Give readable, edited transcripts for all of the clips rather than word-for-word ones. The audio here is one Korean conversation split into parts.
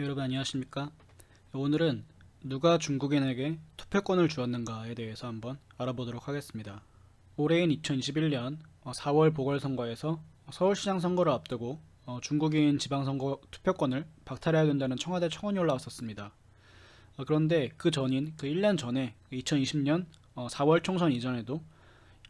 여러분 안녕하십니까? 오늘은 누가 중국인에게 투표권을 주었는가에 대해서 한번 알아보도록 하겠습니다. 올해인 2021년 4월 보궐선거에서 서울시장 선거를 앞두고 중국인 지방선거 투표권을 박탈해야 된다는 청와대 청원이 올라왔었습니다. 그런데 그 전인 그 1년 전에 2020년 4월 총선 이전에도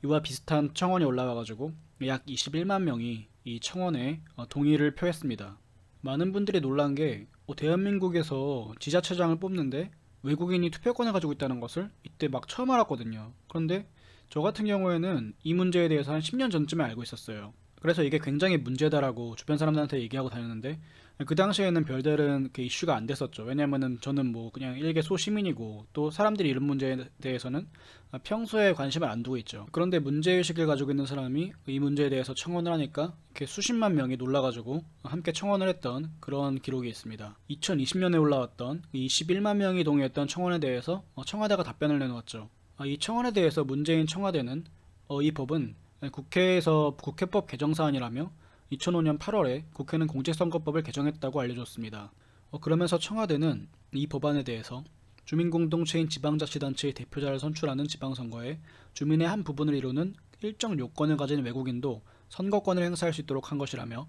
이와 비슷한 청원이 올라와가지고 약 21만 명이 이 청원에 동의를 표했습니다. 많은 분들이 놀란 게 대한민국에서 지자체장을 뽑는데 외국인이 투표권을 가지고 있다는 것을 이때 막 처음 알았거든요. 그런데 저 같은 경우에는 이 문제에 대해서 한 10년 전쯤에 알고 있었어요. 그래서 이게 굉장히 문제다라고 주변 사람들한테 얘기하고 다녔는데 그 당시에는 별다른 그 이슈가 안 됐었죠. 왜냐면은 저는 뭐 그냥 일개 소시민이고 또 사람들이 이런 문제에 대해서는 평소에 관심을 안 두고 있죠. 그런데 문제의식을 가지고 있는 사람이 이 문제에 대해서 청원을 하니까 이렇게 수십만 명이 놀라가지고 함께 청원을 했던 그런 기록이 있습니다. 2020년에 올라왔던 21만 명이 동의했던 청원에 대해서 청와대가 답변을 내놓았죠. 이 청원에 대해서 문재인 청와대는 이 법은 국회에서 국회법 개정사안이라며 2005년 8월에 국회는 공직선거법을 개정했다고 알려줬습니다. 그러면서 청와대는 이 법안에 대해서 주민공동체인 지방자치단체의 대표자를 선출하는 지방선거에 주민의 한 부분을 이루는 일정 요건을 가진 외국인도 선거권을 행사할 수 있도록 한 것이라며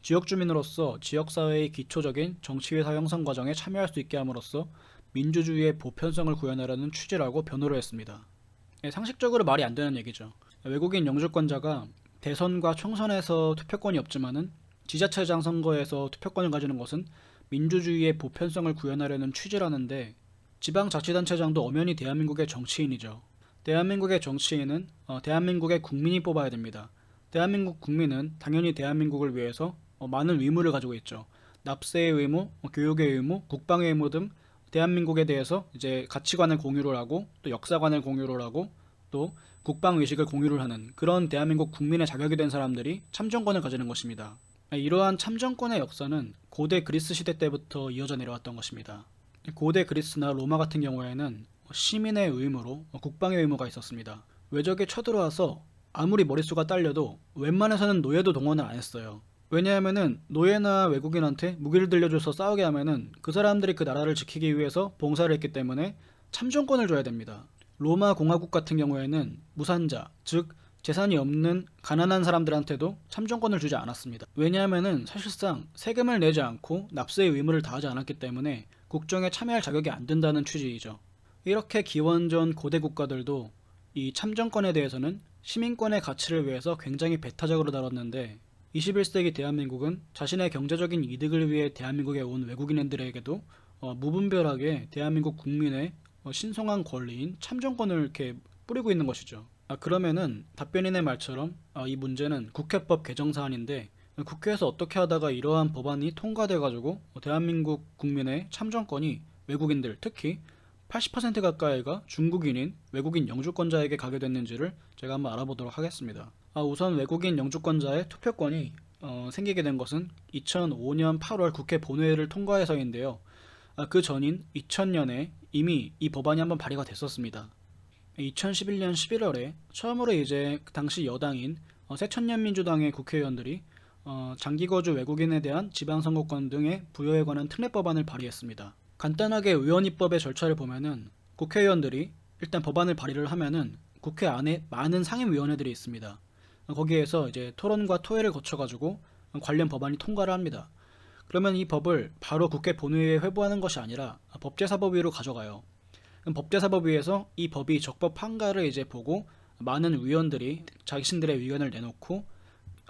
지역주민으로서 지역사회의 기초적인 정치회사 형성 과정에 참여할 수 있게 함으로써 민주주의의 보편성을 구현하려는 취지라고 변호를 했습니다. 상식적으로 말이 안 되는 얘기죠. 외국인 영주권자가 대선과 총선에서 투표권이 없지만은 지자체장 선거에서 투표권을 가지는 것은 민주주의의 보편성을 구현하려는 취지라는데 지방자치단체장도 엄연히 대한민국의 정치인이죠. 대한민국의 정치인은 대한민국의 국민이 뽑아야 됩니다. 대한민국 국민은 당연히 대한민국을 위해서 많은 의무를 가지고 있죠. 납세의 의무, 교육의 의무, 국방의 의무 등 대한민국에 대해서 이제 가치관을 공유를 하고 또 역사관을 공유를 하고 또 국방의식을 공유를 하는 그런 대한민국 국민의 자격이 된 사람들이 참정권을 가지는 것입니다. 이러한 참정권의 역사는 고대 그리스 시대 때부터 이어져 내려왔던 것입니다. 고대 그리스나 로마 같은 경우에는 시민의 의무로 국방의 의무가 있었습니다. 외적이 쳐들어와서 아무리 머릿수가 딸려도 웬만해서는 노예도 동원을 안 했어요. 왜냐하면은 노예나 외국인한테 무기를 들려줘서 싸우게 하면은 그 사람들이 그 나라를 지키기 위해서 봉사를 했기 때문에 참정권을 줘야 됩니다. 로마 공화국 같은 경우에는 무산자, 즉 재산이 없는 가난한 사람들한테도 참정권을 주지 않았습니다. 왜냐하면은 사실상 세금을 내지 않고 납세의 의무를 다하지 않았기 때문에 국정에 참여할 자격이 안 된다는 취지이죠. 이렇게 기원전 고대 국가들도 이 참정권에 대해서는 시민권의 가치를 위해서 굉장히 배타적으로 다뤘는데 21세기 대한민국은 자신의 경제적인 이득을 위해 대한민국에 온 외국인들에게도 무분별하게 대한민국 국민의 신성한 권리인 참정권을 이렇게 뿌리고 있는 것이죠. 그러면은 답변인의 말처럼 이 문제는 국회법 개정 사안인데 국회에서 어떻게 하다가 이러한 법안이 통과돼가지고 대한민국 국민의 참정권이 외국인들 특히 80% 가까이가 중국인인 외국인 영주권자에게 가게 됐는지를 제가 한번 알아보도록 하겠습니다. 우선 외국인 영주권자의 투표권이 생기게 된 것은 2005년 8월 국회 본회의를 통과해서인데요. 그 전인 2000년에 이미 이 법안이 한번 발의가 됐었습니다. 2011년 11월에 처음으로 이제 그 당시 여당인 새천년민주당의 국회의원들이 장기거주 외국인에 대한 지방선거권 등의 부여에 관한 특례법안을 발의했습니다. 간단하게 의원 입법의 절차를 보면은 국회의원들이 일단 법안을 발의를 하면은 국회 안에 많은 상임위원회들이 있습니다. 거기에서 이제 토론과 토의를 거쳐가지고 관련 법안이 통과를 합니다. 그러면 이 법을 바로 국회 본회의에 회부하는 것이 아니라 법제사법위로 가져가요. 그럼 법제사법위에서 이 법이 적법한가를 이제 보고 많은 위원들이 자신들의 의견을 내놓고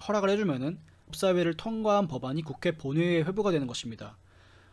허락을 해주면은 법사위를 통과한 법안이 국회 본회의에 회부가 되는 것입니다.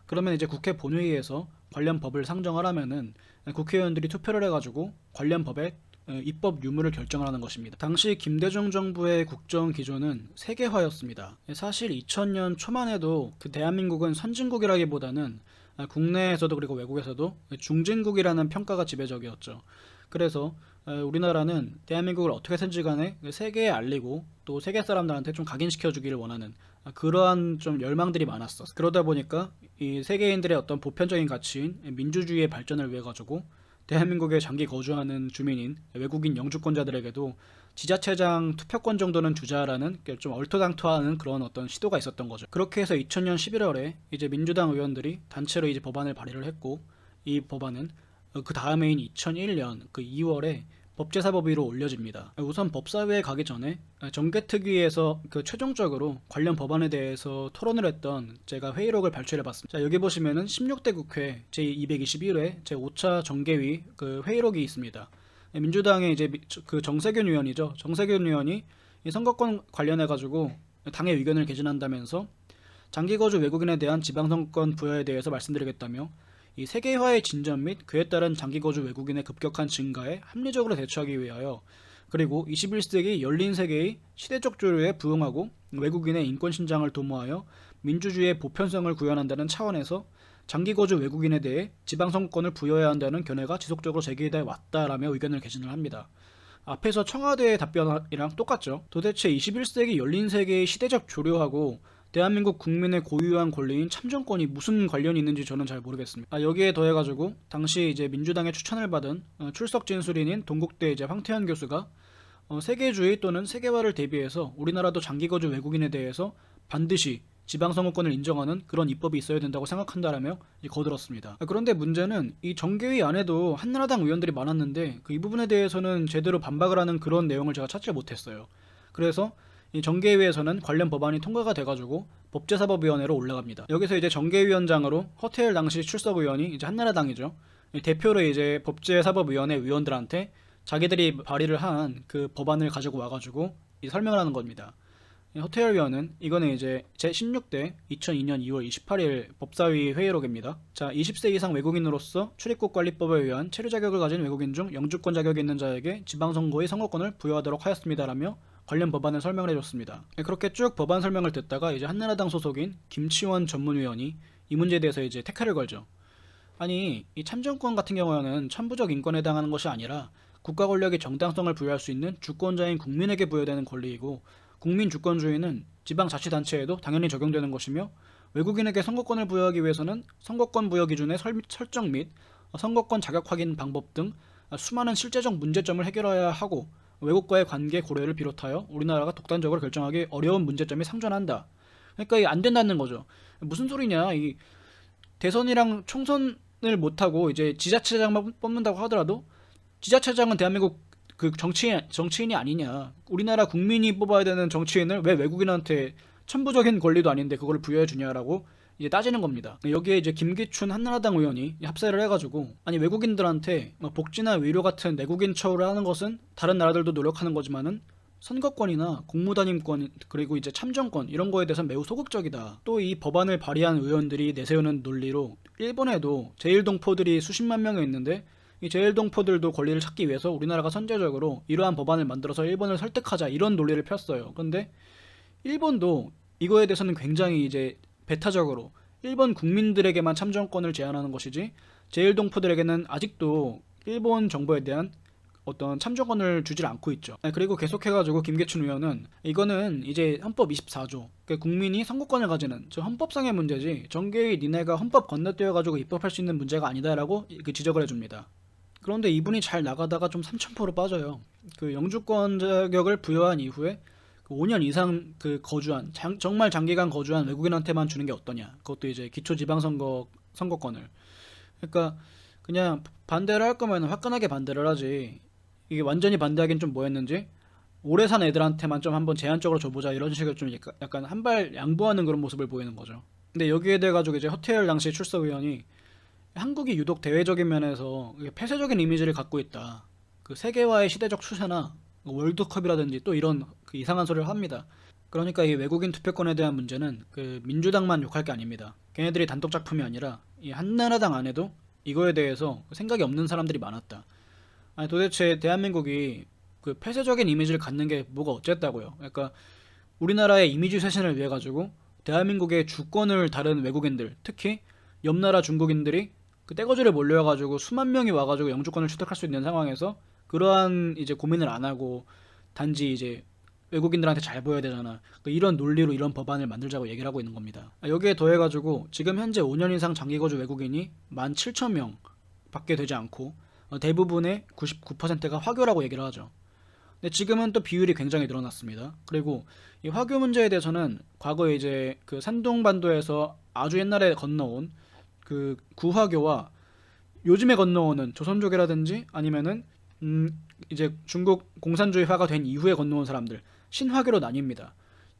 그러면 이제 국회 본회의에서 관련 법을 상정하려면은 국회의원들이 투표를 해가지고 관련 법의 입법 유무를 결정을 하는 것입니다. 당시 김대중 정부의 국정 기조는 세계화였습니다. 사실 2000년 초만 해도 그 대한민국은 선진국이라기보다는 국내에서도 그리고 외국에서도 중진국이라는 평가가 지배적이었죠. 그래서 우리나라는 대한민국을 어떻게든지 간에 세계에 알리고 또 세계 사람들한테 좀 각인시켜주기를 원하는 그러한 좀 열망들이 많았어. 그러다 보니까 이 세계인들의 어떤 보편적인 가치인 민주주의의 발전을 위해 가지고 대한민국에 장기 거주하는 주민인 외국인 영주권자들에게도 지자체장 투표권 정도는 주자라는 좀 얼토당토하는 그런 어떤 시도가 있었던 거죠. 그렇게 해서 2000년 11월에 이제 민주당 의원들이 단체로 이제 법안을 발의를 했고, 이 법안은 그 다음해인 2001년 그 2월에 법제사법위로 올려집니다. 우선 법사위에 가기 전에 정개특위에서 그 최종적으로 관련 법안에 대해서 토론을 했던 제가 회의록을 발췌해봤습니다. 자, 여기 보시면은 16대 국회 제221회 제5차 정개위 그 회의록이 있습니다. 민주당의 이제 그 정세균 의원이죠. 정세균 의원이 이 선거권 관련해가지고 당의 의견을 개진한다면서 장기거주 외국인에 대한 지방선거권 부여에 대해서 말씀드리겠다며, 이 세계화의 진전 및 그에 따른 장기거주 외국인의 급격한 증가에 합리적으로 대처하기 위하여, 그리고 21세기 열린 세계의 시대적 조류에 부응하고 외국인의 인권 신장을 도모하여 민주주의의 보편성을 구현한다는 차원에서 장기거주 외국인에 대해 지방선거권을 부여해야 한다는 견해가 지속적으로 제기돼 왔다라며 의견을 개진을 합니다. 앞에서 청와대의 답변이랑 똑같죠. 도대체 21세기 열린 세계의 시대적 조류하고 대한민국 국민의 고유한 권리인 참정권이 무슨 관련이 있는지 저는 잘 모르겠습니다. 여기에 더해가지고 당시 이제 민주당의 추천을 받은 출석 진술인인 동국대 이제 황태현 교수가 세계주의 또는 세계화를 대비해서 우리나라도 장기거주 외국인에 대해서 반드시 지방선거권을 인정하는 그런 입법이 있어야 된다고 생각한다라며 거들었습니다. 그런데 문제는 이 정개위 안에도 한나라당 의원들이 많았는데 이 부분에 대해서는 제대로 반박을 하는 그런 내용을 제가 찾지 못했어요. 그래서 이 정개위에서는 관련 법안이 통과가 돼가지고 법제사법위원회로 올라갑니다. 여기서 이제 정개위원장으로 허태열 당시 출석 의원이 이제 한나라당이죠. 대표로 이제 법제사법위원회 위원들한테 자기들이 발의를 한 그 법안을 가지고 와가지고 설명을 하는 겁니다. 허태열 위원은 이거는 이제 제16대 2002년 2월 28일 법사위 회의록입니다. 자, 20세 이상 외국인으로서 출입국 관리법에 의한 체류 자격을 가진 외국인 중 영주권 자격이 있는 자에게 지방선거의 선거권을 부여하도록 하였습니다라며 관련 법안을 설명을 해줬습니다. 그렇게 쭉 법안 설명을 듣다가 이제 한나라당 소속인 김치원 전문위원이 이 문제에 대해서 이제 태클을 걸죠. 아니, 이 참정권 같은 경우에는 천부적 인권에 해당하는 것이 아니라 국가 권력이 정당성을 부여할 수 있는 주권자인 국민에게 부여되는 권리이고, 국민 주권주의는 지방자치단체에도 당연히 적용되는 것이며, 외국인에게 선거권을 부여하기 위해서는 선거권 부여 기준의 설정 및 선거권 자격 확인 방법 등 수많은 실제적 문제점을 해결해야 하고, 외국과의 관계 고려를 비롯하여 우리나라가 독단적으로 결정하기 어려운 문제점이 상존한다. 그러니까 이게 안 된다는 거죠. 무슨 소리냐? 이 대선이랑 총선을 못하고 이제 지자체장만 뽑는다고 하더라도 지자체장은 대한민국 그 정치인이 아니냐. 우리나라 국민이 뽑아야 되는 정치인을 왜 외국인한테 천부적인 권리도 아닌데 그걸 부여해 주냐라고 이제 따지는 겁니다. 여기에 이제 김기춘 한나라당 의원이 합세를 해가지고, 아니 외국인들한테 복지나 위료 같은 내국인 처우를 하는 것은 다른 나라들도 노력하는 거지만은 선거권이나 공무단임권 그리고 이제 참정권 이런 거에 대해서 매우 소극적이다. 또 이 법안을 발의한 의원들이 내세우는 논리로 일본에도 제1동포들이 수십만 명이 있는데, 이 제1동포들도 권리를 찾기 위해서 우리나라가 선제적으로 이러한 법안을 만들어서 일본을 설득하자 이런 논리를 폈어요. 그런데 일본도 이거에 대해서는 굉장히 이제 배타적으로 일본 국민들에게만 참정권을 제한하는 것이지 제1동포들에게는 아직도 일본 정부에 대한 어떤 참정권을 주질 않고 있죠. 그리고 계속해가지고 김계춘 의원은 이거는 이제 헌법 24조 국민이 선거권을 가지는 저 헌법상의 문제지 정계의 니네가 헌법 건너뛰어가지고 입법할 수 있는 문제가 아니다라고 지적을 해줍니다. 그런데 이분이 잘 나가다가 좀 삼천포로 빠져요. 그 영주권 자격을 부여한 이후에 5년 이상 그 거주한 정말 장기간 거주한 외국인한테만 주는 게 어떠냐. 그것도 이제 기초지방선거권을. 그러니까 그냥 반대를 할 거면 화끈하게 반대를 하지. 이게 완전히 반대하기엔 좀 뭐했는지 오래 산 애들한테만 좀 한번 제한적으로 줘보자 이런 식으로 좀 약간 한 발 양보하는 그런 모습을 보이는 거죠. 근데 여기에 대해 가지고 이제 허태열 당시 출석 의원이 한국이 유독 대외적인 면에서 폐쇄적인 이미지를 갖고 있다. 그 세계화의 시대적 추세나 월드컵이라든지 또 이런 그 이상한 소리를 합니다. 그러니까 이 외국인 투표권에 대한 문제는 그 민주당만 욕할 게 아닙니다. 걔네들이 단독 작품이 아니라 이 한나라당 안에도 이거에 대해서 생각이 없는 사람들이 많았다. 아니 도대체 대한민국이 그 폐쇄적인 이미지를 갖는 게 뭐가 어쨌다고요. 그러니까 우리나라의 이미지 쇄신을 위해 가지고 대한민국의 주권을 다른 외국인들, 특히 옆나라 중국인들이 그 떼거지를 몰려가지고 수만 명이 와가지고 영주권을 취득할 수 있는 상황에서 그러한 이제 고민을 안 하고 단지 이제 외국인들한테 잘 보여야 되잖아. 이런 논리로 이런 법안을 만들자고 얘기를 하고 있는 겁니다. 여기에 더해가지고 지금 현재 5년 이상 장기거주 외국인이 17,000명 밖에 되지 않고 대부분의 99%가 화교라고 얘기를 하죠. 근데 지금은 또 비율이 굉장히 늘어났습니다. 그리고 이 화교 문제에 대해서는 과거에 이제 그 산둥반도에서 아주 옛날에 건너온 그 구화교와 요즘에 건너오는 조선족이라든지 아니면은 이제 중국 공산주의화가 된 이후에 건너온 사람들 신화교로 나뉩니다.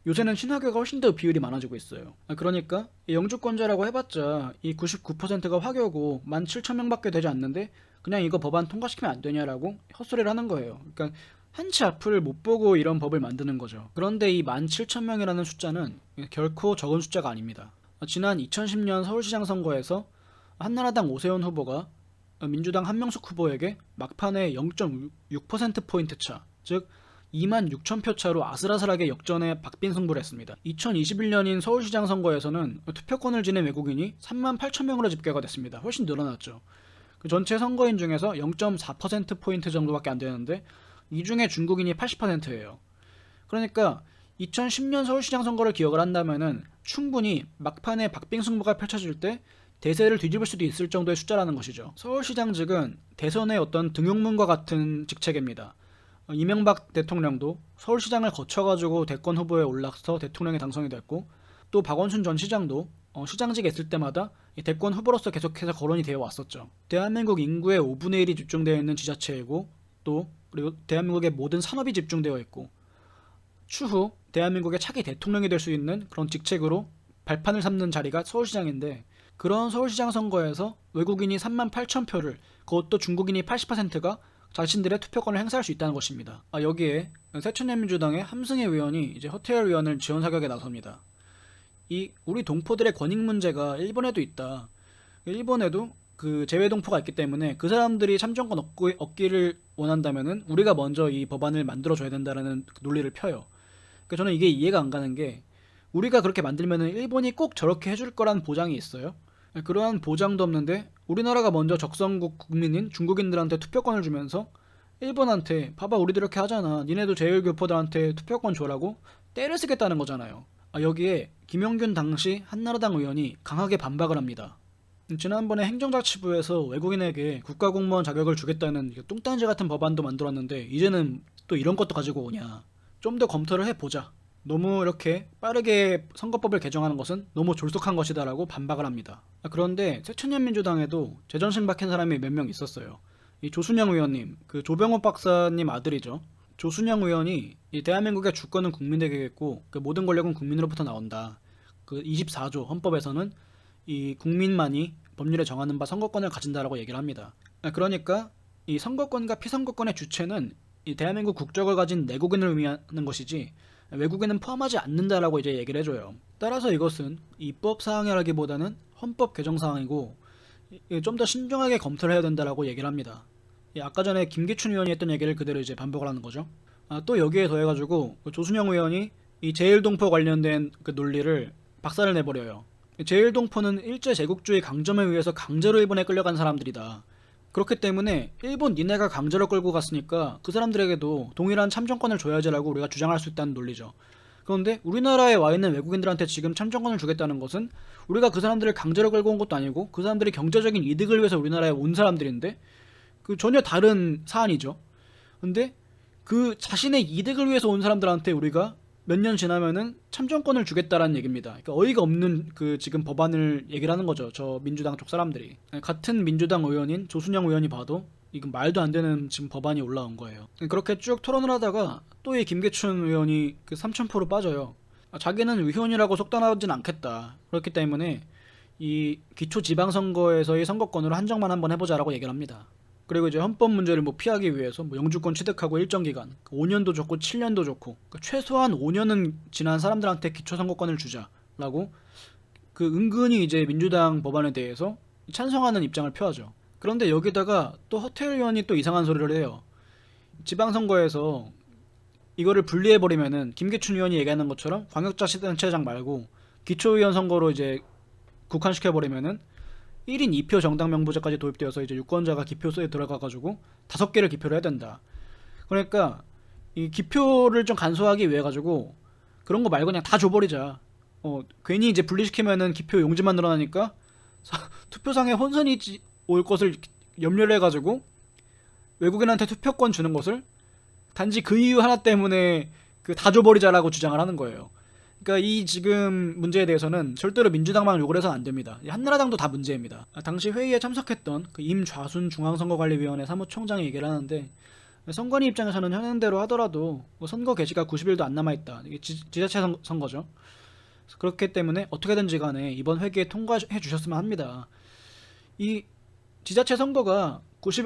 요새는 신화교가 훨씬 더 비율이 많아지고 있어요. 그러니까 영주권자라고 해봤자 이 99%가 화교고 17,000명밖에 되지 않는데 그냥 이거 법안 통과시키면 안 되냐라고 헛소리를 하는 거예요. 그러니까 한치 앞을 못 보고 이런 법을 만드는 거죠. 그런데 이 17,000명이라는 숫자는 결코 적은 숫자가 아닙니다. 지난 2010년 서울시장 선거에서 한나라당 오세훈 후보가 민주당 한명숙 후보에게 막판에 0.6%포인트 차, 즉 2만 6천 표 차로 아슬아슬하게 역전해 박빙 승부를 했습니다. 2021년인 서울시장 선거에서는 투표권을 지닌 외국인이 3만 8천 명으로 집계가 됐습니다. 훨씬 늘어났죠. 그 전체 선거인 중에서 0.4%포인트 정도밖에 안 되는데 이 중에 중국인이 80%예요. 그러니까 2010년 서울시장 선거를 기억을 한다면은 충분히 막판에 박빙 승부가 펼쳐질 때 대세를 뒤집을 수도 있을 정도의 숫자라는 것이죠. 서울시장직은 대선의 어떤 등용문과 같은 직책입니다. 이명박 대통령도 서울시장을 거쳐가지고 대권 후보에 올라서 대통령에 당선이 됐고 또 박원순 전 시장도 시장직에 있을 때마다 대권 후보로서 계속해서 거론이 되어 왔었죠. 대한민국 인구의 5분의 1이 집중되어 있는 지자체이고 또 그리고 대한민국의 모든 산업이 집중되어 있고 추후 대한민국의 차기 대통령이 될 수 있는 그런 직책으로 발판을 삼는 자리가 서울시장인데 그런 서울시장 선거에서 외국인이 3만 8천 표를 그것도 중국인이 80%가 자신들의 투표권을 행사할 수 있다는 것입니다. 여기에 새천년민주당의 함승혜 의원이 이제 허태열 의원을 지원 사격에 나섭니다. 이 우리 동포들의 권익 문제가 일본에도 있다. 일본에도 그 재외 동포가 있기 때문에 그 사람들이 참정권 얻기를 원한다면은 우리가 먼저 이 법안을 만들어줘야 된다라는 논리를 펴요. 그러니까 저는 이게 이해가 안 가는 게 우리가 그렇게 만들면은 일본이 꼭 저렇게 해줄 거란 보장이 있어요? 그러한 보장도 없는데 우리나라가 먼저 적성국 국민인 중국인들한테 투표권을 주면서 일본한테 봐봐 우리도 이렇게 하잖아 니네도 제일교포들한테 투표권 줘라고 떼를 쓰겠다는 거잖아요. 여기에 김영균 당시 한나라당 의원이 강하게 반박을 합니다. 지난번에 행정자치부에서 외국인에게 국가공무원 자격을 주겠다는 뚱딴지 같은 법안도 만들었는데 이제는 또 이런 것도 가지고 오냐. 좀 더 검토를 해보자. 너무 이렇게 빠르게 선거법을 개정하는 것은 너무 졸속한 것이다라고 반박을 합니다. 그런데 새천년민주당에도 제정신 박힌 사람이 몇 명 있었어요. 이 조순영 의원님, 그 조병호 박사님 아들이죠. 조순영 의원이 이 대한민국의 주권은 국민에게겠고 그 모든 권력은 국민으로부터 나온다. 그 24조 헌법에서는 이 국민만이 법률에 정하는 바 선거권을 가진다라고 얘기를 합니다. 그러니까 이 선거권과 피선거권의 주체는 이 대한민국 국적을 가진 내국인을 의미하는 것이지 외국인은 포함하지 않는다라고 이제 얘기를 해줘요. 따라서 이것은 입법 사항이라기보다는 헌법 개정 사항이고 좀 더 신중하게 검토를 해야 된다라고 얘기를 합니다. 아까 전에 김기춘 의원이 했던 얘기를 그대로 이제 반복을 하는 거죠. 또 여기에 더해가지고 조순영 의원이 이 제일동포 관련된 그 논리를 박살을 내버려요. 제일동포는 일제 제국주의 강점에 의해서 강제로 일본에 끌려간 사람들이다. 그렇기 때문에 일본 니네가 강제로 끌고 갔으니까 그 사람들에게도 동일한 참정권을 줘야지라고 우리가 주장할 수 있다는 논리죠. 그런데 우리나라에 와 있는 외국인들한테 지금 참정권을 주겠다는 것은 우리가 그 사람들을 강제로 끌고 온 것도 아니고 그 사람들이 경제적인 이득을 위해서 우리나라에 온 사람들인데 그 전혀 다른 사안이죠. 근데 그 자신의 이득을 위해서 온 사람들한테 우리가 몇 년 지나면은 참정권을 주겠다라는 얘기입니다. 그러니까 어이가 없는 그 지금 법안을 얘기를 하는 거죠. 저 민주당 쪽 사람들이. 같은 민주당 의원인 조순영 의원이 봐도 이건 말도 안 되는 지금 법안이 올라온 거예요. 그렇게 쭉 토론을 하다가 또 이 김계춘 의원이 그 3,000%로 빠져요. 자기는 의원이라고 속단하진 않겠다. 그렇기 때문에 이 기초지방선거에서의 선거권으로 한정만 한번 해보자라고 얘기를 합니다. 그리고 이제 헌법 문제를 뭐 피하기 위해서 뭐 영주권 취득하고 일정 기간 5년도 좋고 7년도 좋고 그러니까 최소한 5년은 지난 사람들한테 기초선거권을 주자라고 그 은근히 이제 민주당 법안에 대해서 찬성하는 입장을 표하죠. 그런데 여기다가 또 허태열 의원이 또 이상한 소리를 해요. 지방선거에서 이거를 분리해버리면은 김기춘 의원이 얘기하는 것처럼 광역자치단체장 말고 기초의원 선거로 이제 국한시켜버리면은 1인 2표 정당 명부제까지 도입되어서 이제 유권자가 기표소에 들어가가지고 5개를 기표를 해야 된다. 그러니까 이 기표를 좀 간소하기 위해 가지고 그런 거 말고 그냥 다 줘버리자. 괜히 이제 분리시키면은 기표 용지만 늘어나니까 투표상에 혼선이 올 것을 염려를 해가지고 외국인한테 투표권 주는 것을 단지 그 이유 하나 때문에 그 다 줘버리자라고 주장을 하는 거예요. 그러니까 이 지금 문제에 대해서는 절대로 민주당만 욕을 해서는 안 됩니다. 한나라당도 다 문제입니다. 당시 회의에 참석했던 그 임좌순 중앙선거관리위원회 사무총장이 얘기를 하는데, 선관위 입장에서는 현행대로 하더라도 선거 개시가 90일도 안 남아있다. 이게 지자체 선거죠. 그렇기 때문에 어떻게든지 간에 이번 회기에 통과해 주셨으면 합니다. 이 지자체 선거가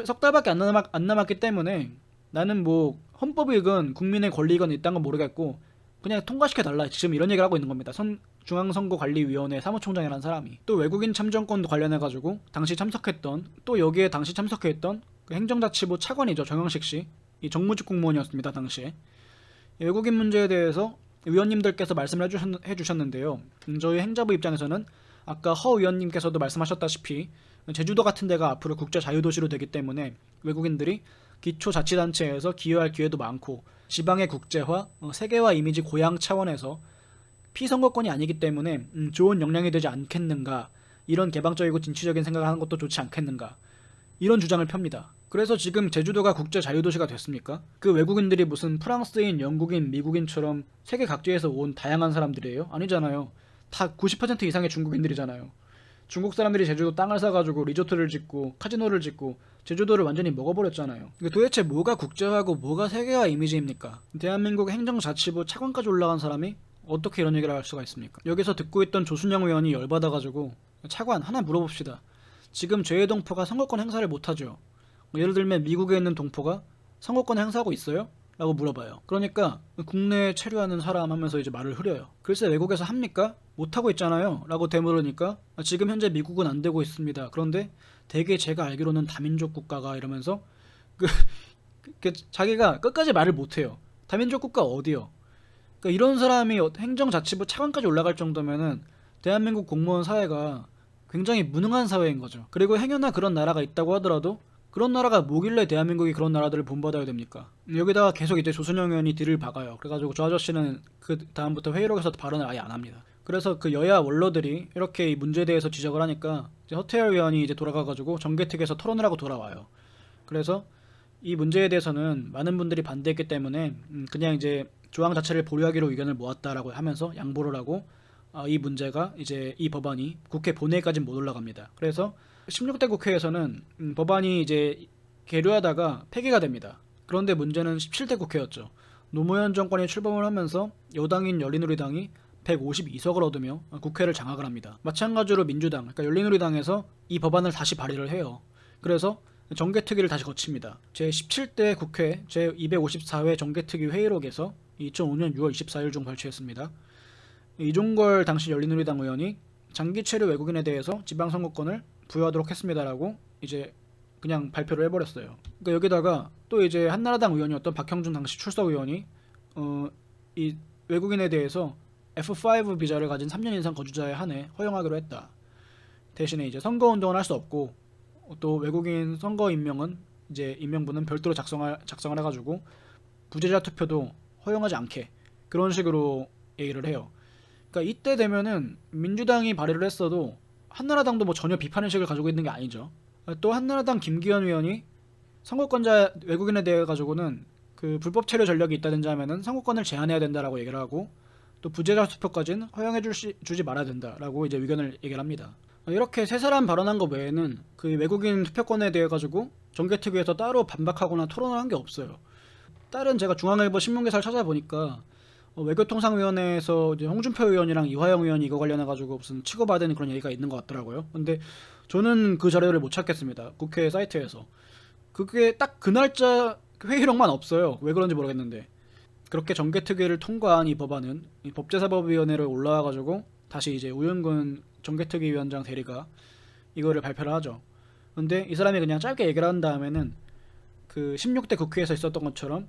석 달밖에 안 남았기 때문에 나는 뭐 헌법이건 국민의 권리건 이딴 건 모르겠고 그냥 통과시켜달라, 지금 이런 얘기를 하고 있는 겁니다. 중앙선거관리위원회 사무총장이라는 사람이. 또 외국인 참정권 관련해가지고 당시 참석했던, 또 여기에 당시 참석했던 그 행정자치부 차관이죠, 정영식씨. 이 정무직 공무원이었습니다 당시에. 외국인 문제에 대해서 위원님들께서 말씀을 해주셨는데요. 저희 행자부 입장에서는 아까 허 위원님께서도 말씀하셨다시피 제주도 같은 데가 앞으로 국제 자유도시로 되기 때문에 외국인들이 기초자치단체에서 기여할 기회도 많고, 지방의 국제화, 세계화 이미지 고양 차원에서 피선거권이 아니기 때문에 좋은 역량이 되지 않겠는가, 이런 개방적이고 진취적인 생각을 하는 것도 좋지 않겠는가, 이런 주장을 펴니다. 그래서 지금 제주도가 국제 자유도시가 됐습니까? 그 외국인들이 무슨 프랑스인, 영국인, 미국인처럼 세계 각지에서 온 다양한 사람들이에요? 아니잖아요. 다 90% 이상의 중국인들이잖아요. 중국 사람들이 제주도 땅을 사가지고 리조트를 짓고 카지노를 짓고 제주도를 완전히 먹어버렸잖아요. 도대체 뭐가 국제화고 뭐가 세계화 이미지입니까? 대한민국 행정자치부 차관까지 올라간 사람이 어떻게 이런 얘기를 할 수가 있습니까? 여기서 듣고 있던 조순영 의원이 열받아가지고, 차관 하나 물어봅시다. 지금 제2동포가 선거권 행사를 못하죠. 예를 들면 미국에 있는 동포가 선거권 행사하고 있어요? 라고 물어봐요. 그러니까 국내에 체류하는 사람 하면서 이제 말을 흐려요. 글쎄 외국에서 합니까? 못하고 있잖아요 라고 되물으니까 지금 현재 미국은 안 되고 있습니다. 그런데 대개 제가 알기로는 다민족 국가가, 이러면서 자기가 끝까지 말을 못해요. 다민족 국가 어디요? 그러니까 이런 사람이 행정자치부 차관까지 올라갈 정도면은 대한민국 공무원 사회가 굉장히 무능한 사회인 거죠. 그리고 행여나 그런 나라가 있다고 하더라도 그런 나라가 뭐길래 대한민국이 그런 나라들을 본받아야 됩니까? 여기다가 계속 이제 조순영 의원이 뒤를 박아요. 그래가지고 저 아저씨는 그 다음부터 회의록에서 발언을 아예 안 합니다. 그래서 그 여야 원로들이 이렇게 이 문제에 대해서 지적을 하니까 이제 허태열 의원이 이제 돌아가가지고 정개특위에서 토론을 하고 돌아와요. 그래서 이 문제에 대해서는 많은 분들이 반대했기 때문에 그냥 이제 조항 자체를 보류하기로 의견을 모았다라고 하면서 양보를 하고, 이 문제가 이제 이 법안이 국회 본회의까지 못 올라갑니다. 그래서 16대 국회에서는 법안이 이제 계류하다가 폐기가 됩니다. 그런데 문제는 17대 국회였죠. 노무현 정권이 출범을 하면서 여당인 열린우리당이 152석을 얻으며 국회를 장악을 합니다. 마찬가지로 민주당, 그러니까 열린우리당에서 이 법안을 다시 발의를 해요. 그래서 정개특위를 다시 거칩니다. 제17대 국회 제254회 정개특위 회의록에서 2005년 6월 24일 중 발췌했습니다. 이종걸 당시 열린우리당 의원이 장기 체류 외국인에 대해서 지방선거권을 부여하도록 했습니다라고 이제 그냥 발표를 해버렸어요. 그러니까 여기다가 또 이제 한나라당 의원이었던 박형준 당시 출석 의원이 이 외국인에 대해서 F5 비자를 가진 3년 이상 거주자에 한해 허용하기로 했다. 대신에 이제 선거운동을 할 수 없고, 또 외국인 선거 임명은 이제 임명부는 별도로 작성을 해가지고 부재자 투표도 허용하지 않게, 그런 식으로 얘기를 해요. 그러니까 이때 되면은 민주당이 발의를 했어도 한나라당도 뭐 전혀 비판의식을 가지고 있는 게 아니죠. 또 한나라당 김기현 의원이 선거권자 외국인에 대해 가지고는 그 불법 체류 전력이 있다든지 하면은 선거권을 제한해야 된다라고 얘기를 하고, 또 부재자 투표까지는 허용해 주지 말아야 된다라고 이제 의견을 얘기를 합니다. 이렇게 세 사람 발언한 거 외에는 그 외국인 투표권에 대해 가지고 정개특위에서 따로 반박하거나 토론을 한 게 없어요. 다른 제가 중앙일보 신문기사를 찾아보니까 외교통상위원회에서 이제 홍준표 의원이랑 이화영 의원이 이거 관련해 가지고 무슨 치고받은 그런 얘기가 있는 것 같더라고요. 근데 저는 그 자료를 못 찾겠습니다. 국회 사이트에서. 그게 딱 그 날짜 회의록만 없어요. 왜 그런지 모르겠는데. 그렇게 정개특위를 통과한 이 법안은 이 법제사법위원회를 올라와가지고 다시 이제 우윤근 정개특위 위원장 대리가 이거를 발표를 하죠. 근데 이 사람이 그냥 짧게 얘기를 한 다음에는 그 16대 국회에서 있었던 것처럼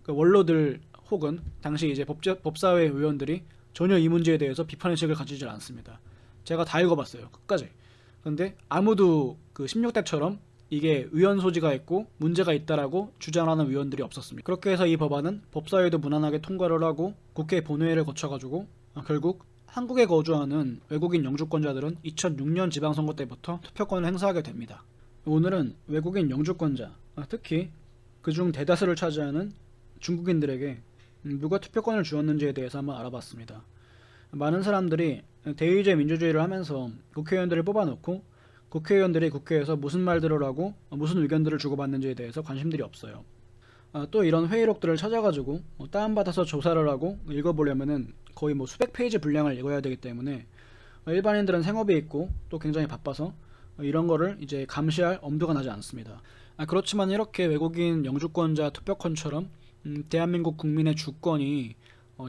그 원로들 혹은 당시 이제 법사위 의원들이 전혀 이 문제에 대해서 비판의식을 가지질 않습니다. 제가 다 읽어봤어요. 끝까지. 근데 아무도 그 16대처럼 이게 의원 소지가 있고 문제가 있다라고 주장하는 의원들이 없었습니다. 그렇게 해서 이 법안은 법사위도 무난하게 통과를 하고 국회 본회의를 거쳐가지고 결국 한국에 거주하는 외국인 영주권자들은 2006년 지방선거 때부터 투표권을 행사하게 됩니다. 오늘은 외국인 영주권자, 특히 그중 대다수를 차지하는 중국인들에게 누가 투표권을 주었는지에 대해서 한번 알아봤습니다. 많은 사람들이 대의제 민주주의를 하면서 국회의원들을 뽑아놓고 국회의원들이 국회에서 무슨 말들을 하고 무슨 의견들을 주고받는지에 대해서 관심들이 없어요. 또 이런 회의록들을 찾아가지고 다운받아서 조사를 하고 읽어보려면은 거의 수백 페이지 분량을 읽어야 되기 때문에 일반인들은 생업이 있고 또 굉장히 바빠서 이런 거를 이제 감시할 엄두가 나지 않습니다. 그렇지만 이렇게 외국인 영주권자 투표권처럼 대한민국 국민의 주권이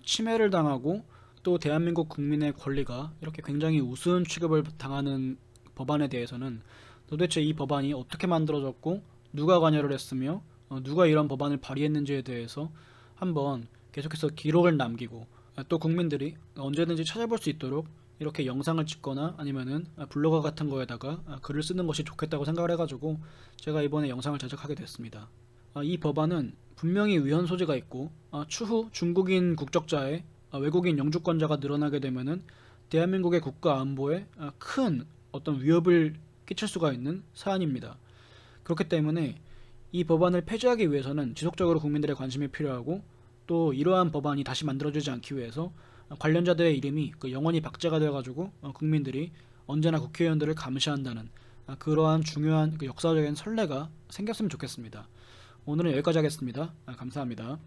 침해를 당하고 또 대한민국 국민의 권리가 이렇게 굉장히 우스운 취급을 당하는 법안에 대해서는 도대체 이 법안이 어떻게 만들어졌고 누가 관여를 했으며 누가 이런 법안을 발의했는지에 대해서 한번 계속해서 기록을 남기고 또 국민들이 언제든지 찾아볼 수 있도록 이렇게 영상을 찍거나 아니면은 블로그 같은 거에다가 글을 쓰는 것이 좋겠다고 생각을 해가지고 제가 이번에 영상을 제작하게 됐습니다. 이 법안은 분명히 위헌 소지가 있고 추후 중국인 국적자의 외국인 영주권자가 늘어나게 되면은 대한민국의 국가 안보에 큰 어떤 위협을 끼칠 수가 있는 사안입니다. 그렇기 때문에 이 법안을 폐지하기 위해서는 지속적으로 국민들의 관심이 필요하고 또 이러한 법안이 다시 만들어지지 않기 위해서 관련자들의 이름이 영원히 박제가 되어가지고 국민들이 언제나 국회의원들을 감시한다는 그러한 중요한 역사적인 선례가 생겼으면 좋겠습니다. 오늘은 여기까지 하겠습니다. 감사합니다.